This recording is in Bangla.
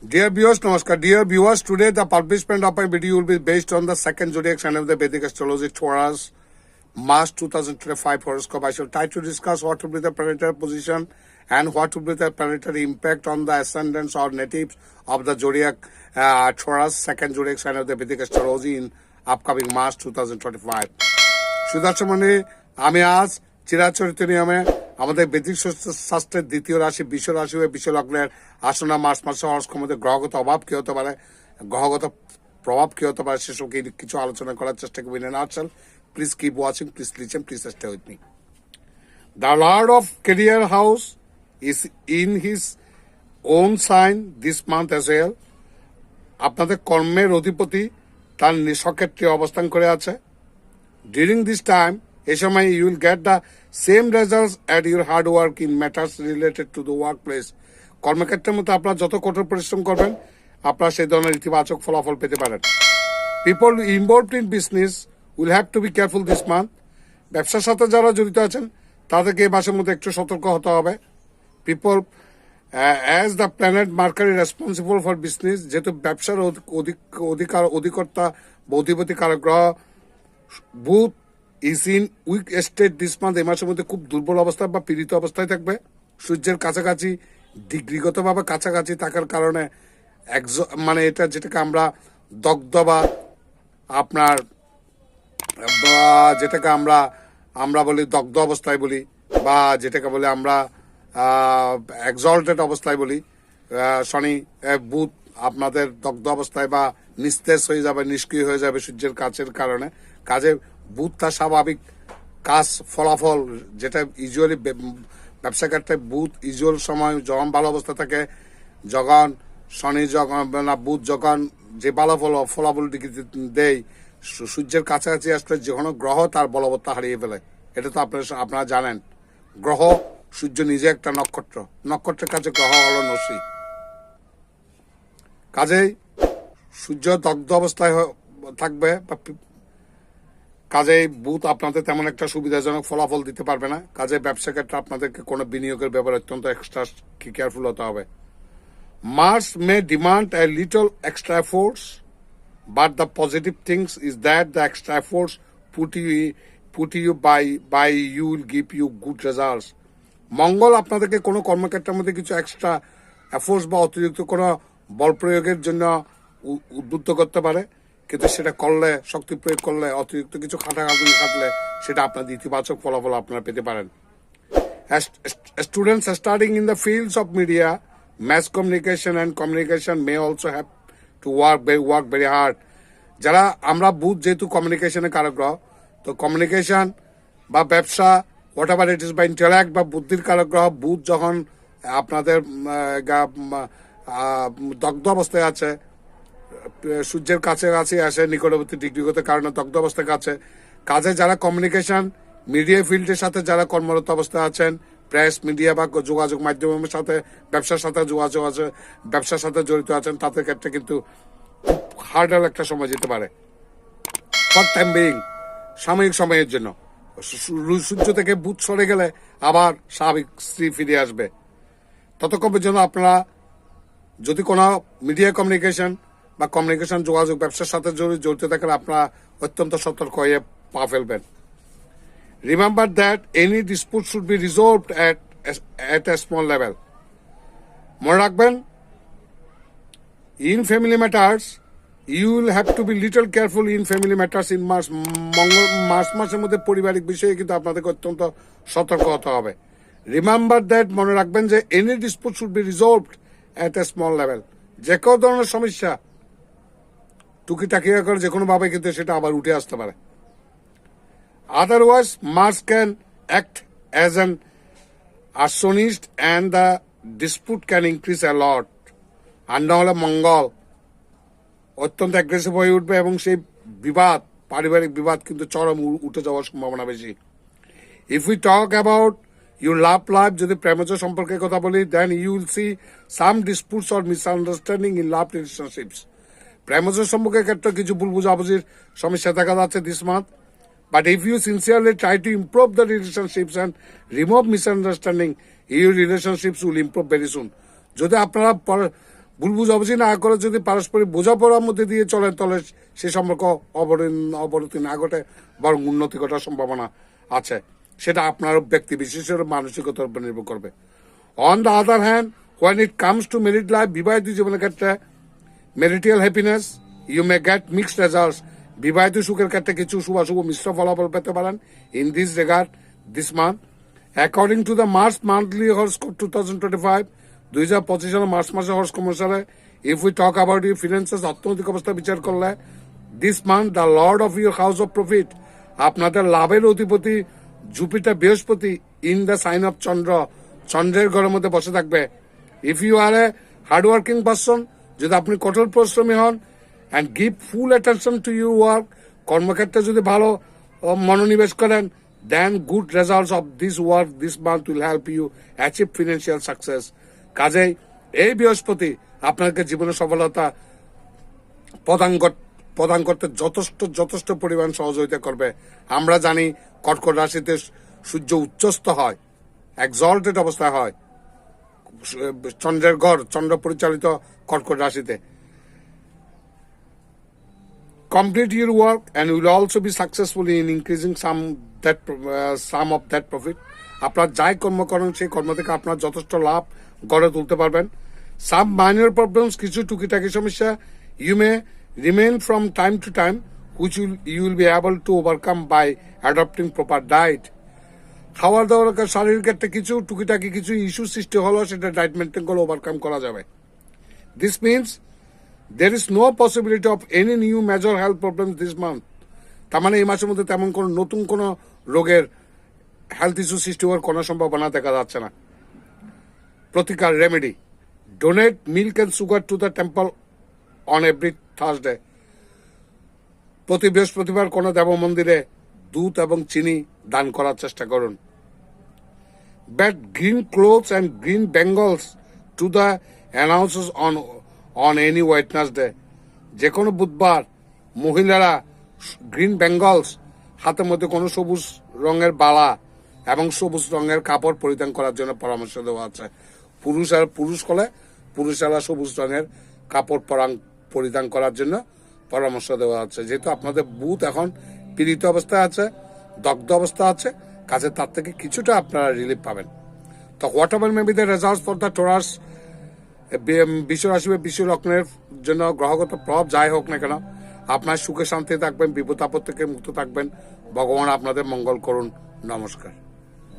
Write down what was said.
Dear viewers, Namaskar. Dear viewers, today the publishment of my video will be based on the second zodiac sign of the Vedic astrology, Taurus, March 2025 horoscope. I shall try to discuss what will be the planetary position and what will be the planetary impact on the ascendants or natives of the zodiac Taurus, second zodiac sign of the Vedic astrology in upcoming March 2025. সুদর্শন মনে আমি আজ চিরাচরিত নিয়মে আমাদের বৈদিক শাস্ত্রের দ্বিতীয় রাশি বিশ্ব রাশি ও বিশ্ব লগ্নের আসন্ন মার্চ মাসে হরস্কোপের মধ্যে গ্রহগত অভাব কি হতে পারে, গ্রহগত প্রভাব কি হতে পারে সেসব কিছু আলোচনা করার চেষ্টা করবো। In nutshell, please keep watching, please listen, please stay with me. The lord of career house is in his own sign this month as well. আপনাদের কর্মের অধিপতি তার স্বক্ষেত্রে অবস্থান করে আছে। During this time, এই সময় you will get the same results at your hard work in matters related to the workplace. কর্মক্ষেত্রের মধ্যে আপনারা যত কঠোর পরিশ্রম করবেন আপনারা সেই ধরনের ইতিবাচক ফলাফল পেতে পারেন। People involved in business will have to be careful this month. ব্যবসার সাথে যারা জড়িত আছেন তাদেরকে এই মাসের মধ্যে একটু সতর্ক হতে হবে। People as the planet Mercury responsible for business, যেহেতু ব্যবসার অধিকর্তা বা অধিপতি কারক গ্রহ বুধ is in weak state this month, এই মাসের মধ্যে খুব দুর্বল অবস্থায় বা পীড়িত অবস্থায় থাকবে। সূর্যের কাছাকাছি ডিগ্রিগতভাবে কাছাকাছি থাকার কারণে মানে এটা যেটাকে আমরা দগ্ধ বা আপনার যেটাকে আমরা বলি দগ্ধ অবস্থায় বলি, বা যেটাকে বলে আমরা এক্সল্টেড অবস্থায় বলি। শনি বুধ আপনাদের দগ্ধ অবস্থায় বা নিস্তেজ হয়ে যাবে, নিষ্ক্রিয় হয়ে যাবে সূর্যের কাছের কারণে। কাজে বুধ তার স্বাভাবিক কাজ ফলাফল যেটা ইউজুয়ালি ব্যবসা ক্ষেত্রে বুধ ইউজুয়াল সময় যখন ভালো অবস্থা থাকে, যখন শনি যখন বুধ যখন যে ভালো ফলাফল দেয়, সূর্যের কাছাকাছি আসলে যে কোনো গ্রহ তার বলবত্তা হারিয়ে ফেলে। এটা তো আপনারা জানেন। গ্রহ সূর্য নিজে একটা নক্ষত্র, নক্ষত্রের কাছে গ্রহ হলো নসি। কাজেই সূর্য দগ্ধ অবস্থায় থাকবে, কাজেই বুধ আপনাদের তেমন একটা সুবিধাজনক ফলাফল দিতে পারবে না। কাজে ব্যবসা ক্ষেত্রে আপনাদেরকে কোনো বিনিয়োগের ব্যাপারে অত্যন্ত এক্সট্রা কেয়ারফুল হতে হবে। Mars may demand a little extra force, but the positive things is that the extra force put you by you will give you good results. মঙ্গল আপনাদেরকে কোনো কর্মক্ষেত্রের মধ্যে কিছু এক্সট্রা এফোর্স বা অতিরিক্ত কোনো বল প্রয়োগের জন্য উদ্বুদ্ধ করতে পারে, কিন্তু সেটা করলে, শক্তি প্রয়োগ করলে, অতিরিক্ত কিছু খাটাখাটুনি খাটলে সেটা আপনাদের ইতিবাচক ফলাফল আপনারা পেতে পারেন। Students studying in the fields of media, mass communication and communication may also have to work very hard. যারা আমরা বুধ যেহেতু কমিউনিকেশনের কারক গ্রহ, তো কমিউনিকেশন বা ব্যবসা হোয়াট এভার ইট ইস বা ইন্টারাক্ট বা বুদ্ধির কারক গ্রহ বুধ যখন আপনাদের দগ্ধ অবস্থায় আছে, সূর্যের কাছাকাছি আসে নিকটবর্তী ডিগ্রিগত কারণে দগ্ধ অবস্থায় আছে। কাজে যারা কমিউনিকেশন মিডিয়া ফিল্ডের সাথে যারা কর্মরত অবস্থায় আছেন, প্রেস মিডিয়া বা যোগাযোগ মাধ্যমের সাথে ব্যবসার সাথে যোগাযোগ আছে, ব্যবসার সাথে জড়িত আছেন, তাদের ক্ষেত্রে কিন্তু খুব হার্ডাল একটা সময় যেতে পারে। ফর টাইম বিং, সাময়িক সময়ের জন্য সূর্য থেকে বুধ সরে গেলে আবার স্বাভাবিক স্থিতি ফিরে আসবে। ততক্ষণ পর্যন্ত আপনারা যদি কোনো মিডিয়া কমিউনিকেশন বা কমিউনিকেশন যোগাযোগ ব্যবসার সাথে জড়িত থাকেন, আপনারা অত্যন্ত সতর্ক হয়ে পা ফেলবেন। Remember that any dispute should be resolved at a small level. মনে রাখবেন, in family matters you will have to be little careful in family matters in March মাসের মধ্যে পারিবারিক বিষয়ে কিন্তু আপনাদেরকে অত্যন্ত সতর্ক হতে হবে। রিমেম্বার দ্যাট, মনে রাখবেন যে any dispute should be resolved at a small level. যে কোনো ধরনের সমস্যা টুকিটাকি করে যে কোনো ভাবে কিন্তু সেটা আবার উঠে আসতে পারে। Otherwise Mars can act as an arsonist and the dispute can increase a lot. আর না হলে মঙ্গল অত্যন্ত অ্যাগ্রেসিভ হয়ে উঠবে এবং সেই বিবাদ, পারিবারিক বিবাদ কিন্তু চরম উঠে যাওয়ার সম্ভাবনা বেশি। If we talk about your love life, যদি প্রেমজ সম্পর্কে কথা বলি, then you will see some disputes or misunderstanding in love relationships. প্রেমজ সম্পর্কের ক্ষেত্রে কিছু ভুল বুঝাবুঝির সমস্যা দেখা যাচ্ছে this month. But if you sincerely try to improve the relationships and remove misunderstanding, your relationships will improve very soon. যদি আপনারা ভুল বুঝাবুঝি না করে যদি পারস্পরিক বোঝাপড়ার মধ্যে দিয়ে চলেন তাহলে সে সম্পর্ক অবনতি না ঘটে বরং উন্নতি ঘটার সম্ভাবনা আছে। সেটা আপনার ব্যক্তি বিশেষের মানসিকতার উপর নির্ভর করবে। On the other hand, when it comes to married life, বিবাহিত জীবনের ক্ষেত্রে marital happiness, you may get mixed results. বিবাহিত সুখের ক্ষেত্রে কিছু শুভাশুভ মিশ্র ফলাফল পেতে পারেন। In this regard, this month, according to the March monthly horoscope 2025, 2025 সালের মার্চ মাসের হরস্কোপ অনুসারে, if we talk about your finances, অর্থনৈতিক অবস্থা বিচার করলে, this month the lord of your house of profit, আপনাদের লাভের অধিপতি Jupiter Brihaspati in the sign of Chandra, চন্দ্রের ঘরের মধ্যে বসে থাকবে। If you are a hardworking person, যদি আপনি কঠোর পরিশ্রমী হন, and give full attention to your work, কর্মক্ষেত্রে যদি ভালো মনোনিবেশ করেন, then good results of this work this month will help you achieve financial success. কাজেই এই বৃহস্পতি আপনাকে জীবনের সফলতা প্রদান করতে যথেষ্ট পরিমাণ সহযোগিতা করবে। আমরা জানি কর্কট রাশিতে সূর্য উচ্চস্থ হয়, এক্সল্টেড অবস্থায় হয়, চন্দ্রের ঘর, চন্দ্র পরিচালিত কর্কট রাশিতে। Complete your work and you will also be successful in increasing some of that profit. আপনার যাই কর্ম করেন সেই কর্ম থেকে আপনার যথেষ্ট লাভ গড়ে তুলতে পারবেন। সাম মাইনর প্রবলেমস, কিছু টুকিটাকি সমস্যা, you may remain from time to time, which you will be able to overcome by adopting proper diet. খাওয়ার দাওয়ার শারীরিক একটা কিছু টুকিটাকি কিছু ইস্যু সৃষ্টি হলো, সেটা ডায়েট মেনটেন করে ওভারকাম করা যাবে। This means there is no possibility of any new major health problems this month. তার মানে এই মাসের মধ্যে তেমন কোনো নতুন কোনো রোগের হেলথ ইস্যু সৃষ্টি হওয়ার কোনো সম্ভাবনা দেখা যাচ্ছে না। প্রতিকার remedy, donate milk and sugar to the temple on every Thursday. প্রতি বৃহস্পতিবার কোনো দেব মন্দিরে দুধ এবং চিনি দান করার চেষ্টা করুন। Wear green clothes and green bangles to the announcers on any Wednesday. যে কোনো বুধবার মহিলারা গ্রিন বেঙ্গলস, হাতের মধ্যে কোনো সবুজ রঙের বালা এবং সবুজ রঙের কাপড় পরিধান করার জন্য পরামর্শ দেওয়া আছে। পুরুষ হলে পুরুষেরা সবুজ রঙের কাপড় পরিধান করার জন্য পরামর্শ দেওয়া আছে। যেহেতু আপনাদের বুধ এখন পীড়িত অবস্থায় আছে, দগ্ধ অবস্থা আছে, কাজে তার থেকে কিছুটা আপনারা রিলিফ পাবেন। তো what ever may be the results for the Taurus, বিশ্ব রাশি বা বিশ্ব লগ্নের জন্য গ্রহগত প্রভাব যাই হোক না কেন, আপনার সুখে শান্তি থাকবেন, বিপদ আপদ থেকে মুক্ত থাকবেন। ভগবান আপনাদের মঙ্গল করুন। নমস্কার।